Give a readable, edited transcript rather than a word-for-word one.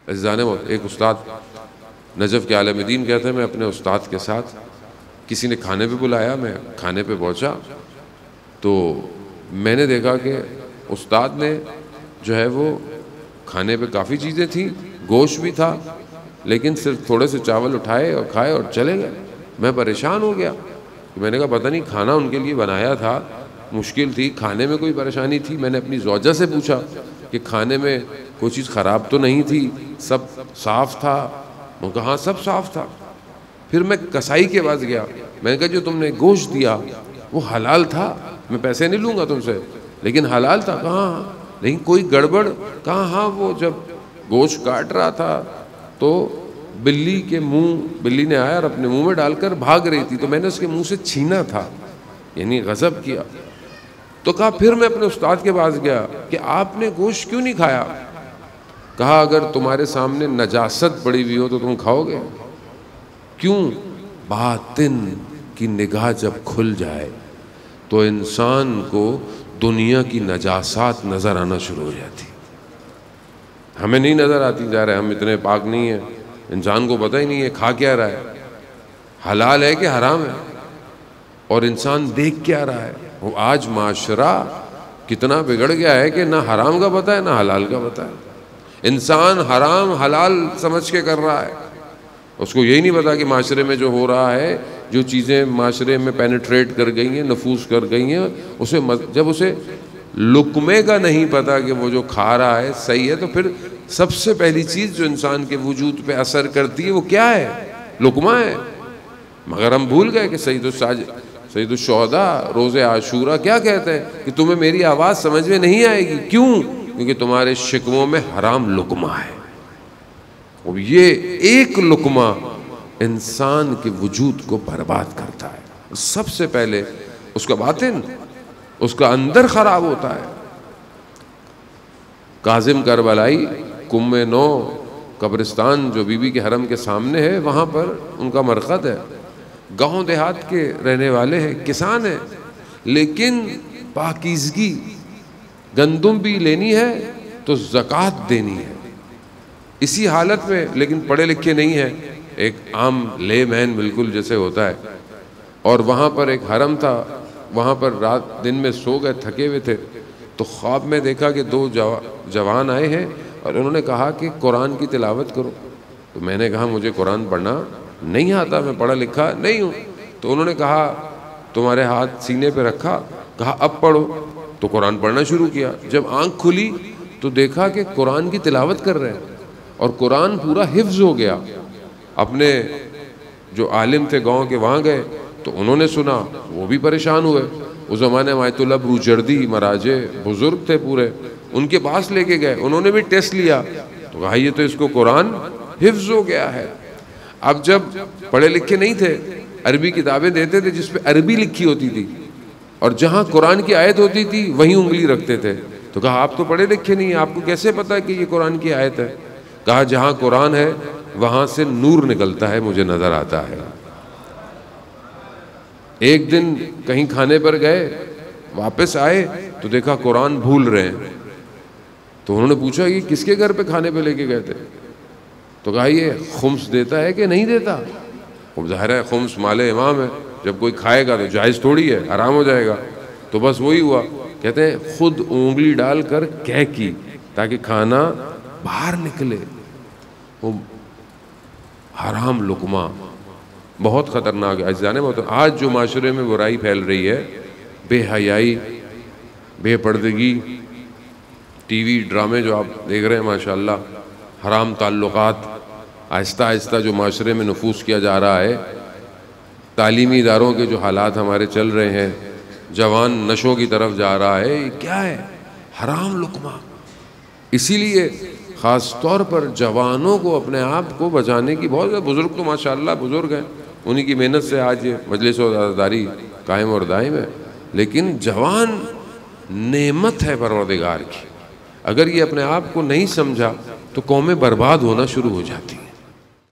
عزیزان موت، ایک استاد نجف کے عالم دین کہتے ہیں میں اپنے استاد کے ساتھ کسی نے کھانے پہ بلایا، میں کھانے پہ پہنچا تو میں نے دیکھا کہ استاد نے جو ہے وہ کھانے پہ کافی چیزیں تھیں، گوشت بھی تھا، لیکن صرف تھوڑے سے چاول اٹھائے اور کھائے اور چلے گئے۔ میں پریشان ہو گیا، میں نے کہا پتہ نہیں کھانا ان کے لیے بنایا تھا، مشکل تھی، کھانے میں کوئی پریشانی تھی۔ میں نے اپنی زوجہ سے پوچھا کہ کھانے میں کوئی چیز خراب تو نہیں تھی، سب صاف تھا؟ وہ کہا ہاں سب صاف تھا۔ پھر میں کسائی کے پاس گیا، میں نے کہا جو تم نے گوشت دیا وہ حلال تھا؟ میں پیسے نہیں لوں گا تم سے، لیکن حلال تھا؟ کہا ہاں، لیکن کوئی گڑبڑ؟ کہا ہاں، وہ جب گوشت کاٹ رہا تھا تو بلی نے آیا اور اپنے منہ میں ڈال کر بھاگ رہی تھی، تو میں نے اس کے منہ سے چھینا تھا، یعنی غضب کیا۔ تو کہا پھر میں اپنے استاد کے پاس گیا کہ آپ نے گوشت کیوں نہیں کھایا؟ کہا اگر تمہارے سامنے نجاست پڑی ہوئی ہو تو تم کھاؤ گے؟ کیوں؟ باطن کی نگاہ جب کھل جائے تو انسان کو دنیا کی نجاسات نظر آنا شروع ہو جاتی۔ ہمیں نہیں نظر آتی، جا رہے ہم اتنے پاک نہیں ہیں، انسان کو پتہ ہی نہیں ہے کھا کیا رہا ہے، حلال ہے کہ حرام ہے، اور انسان دیکھ کیا رہا ہے۔ وہ آج معاشرہ کتنا بگڑ گیا ہے کہ نہ حرام کا پتہ ہے نہ حلال کا پتہ ہے۔ انسان حرام حلال سمجھ کے کر رہا ہے، اس کو یہی نہیں پتا کہ معاشرے میں جو ہو رہا ہے، جو چیزیں معاشرے میں پینیٹریٹ کر گئی ہیں، نفوذ کر گئی ہیں، جب اسے لقمے کا نہیں پتا کہ وہ جو کھا رہا ہے صحیح ہے، تو پھر سب سے پہلی چیز جو انسان کے وجود پہ اثر کرتی ہے وہ کیا ہے؟ لقمہ ہے۔ مگر ہم بھول گئے کہ سید الشہداء روز عاشورہ کیا کہتے ہیں کہ تمہیں میری آواز سمجھ میں نہیں آئے گی، کیوں؟ کیونکہ تمہارے شکموں میں حرام لقمہ ہے۔ اور یہ ایک لقمہ انسان کے وجود کو برباد کرتا ہے، سب سے پہلے اس کا باطن، اس کا اندر خراب ہوتا ہے۔ کاظم کربلائی کم نو قبرستان جو بی بی کے حرم کے سامنے ہے، وہاں پر ان کا مرقد ہے۔ گاؤں دیہات کے رہنے والے ہیں، کسان ہیں، لیکن پاکیزگی، گندم بھی لینی ہے تو زکوٰۃ دینی ہے، اسی حالت میں، لیکن پڑھے لکھے نہیں ہیں، ایک عام لے مین بالکل جیسے ہوتا ہے۔ اور وہاں پر ایک حرم تھا، وہاں پر رات دن میں سو گئے، تھکے ہوئے تھے، تو خواب میں دیکھا کہ دو جوان آئے ہیں اور انہوں نے کہا کہ قرآن کی تلاوت کرو۔ تو میں نے کہا مجھے قرآن پڑھنا نہیں آتا، میں پڑھا لکھا نہیں ہوں۔ تو انہوں نے کہا تمہارے ہاتھ سینے پہ رکھا، کہا اب پڑھو، تو قرآن پڑھنا شروع کیا۔ جب آنکھ کھلی تو دیکھا کہ قرآن کی تلاوت کر رہے ہیں، اور قرآن پورا حفظ ہو گیا۔ اپنے جو عالم تھے گاؤں کے وہاں گئے تو انہوں نے سنا، وہ بھی پریشان ہوئے۔ اس زمانے میں آیت اللہ بروجردی مراجع بزرگ تھے پورے، ان کے پاس لے کے گئے، انہوں نے بھی ٹیسٹ لیا، تو کہا یہ تو اس کو قرآن حفظ ہو گیا ہے۔ اب جب پڑھے لکھے نہیں تھے، عربی کتابیں دیتے تھے جس پہ عربی لکھی ہوتی تھی، اور جہاں قرآن کی آیت ہوتی تھی وہیں انگلی رکھتے تھے۔ تو کہا آپ تو پڑھے لکھے نہیں ہیں، آپ کو کیسے پتا کہ یہ قرآن کی آیت ہے؟ کہا جہاں قرآن ہے وہاں سے نور نکلتا ہے، مجھے نظر آتا ہے۔ ایک دن کہیں کھانے پر گئے، واپس آئے تو دیکھا قرآن بھول رہے ہیں۔ تو انہوں نے پوچھا یہ کس کے گھر پہ کھانے پہ لے کے گئے تھے؟ تو کہا یہ خمس دیتا ہے کہ نہیں دیتا؟ ظاہر ہے خمس مال امام ہے، جب کوئی کھائے گا تو جائز تھوڑی ہے، حرام ہو جائے گا۔ تو بس وہی ہوا، کہتے ہیں خود انگلی ڈال کر کہہ کی تاکہ کھانا باہر نکلے۔ وہ حرام لقمہ بہت خطرناک ہے عزیزان۔ آج جو معاشرے میں برائی پھیل رہی ہے، بے حیائی، بے پردگی، ٹی وی ڈرامے جو آپ دیکھ رہے ہیں ماشاءاللہ، حرام تعلقات، آہستہ آہستہ جو معاشرے میں نفوذ کیا جا رہا ہے، تعلیمی اداروں کے جو حالات ہمارے چل رہے ہیں، جوان نشوں کی طرف جا رہا ہے، یہ کیا ہے؟ حرام لقمہ۔ اسی لیے خاص طور پر جوانوں کو اپنے آپ کو بچانے کی بہت زیادہ، بزرگ تو ماشاءاللہ بزرگ ہیں، انہی کی محنت سے آج یہ مجلس و عزاداری قائم اور دائم ہے، لیکن جوان نعمت ہے پروردگار کی۔ اگر یہ اپنے آپ کو نہیں سمجھا تو قومیں برباد ہونا شروع ہو جاتی۔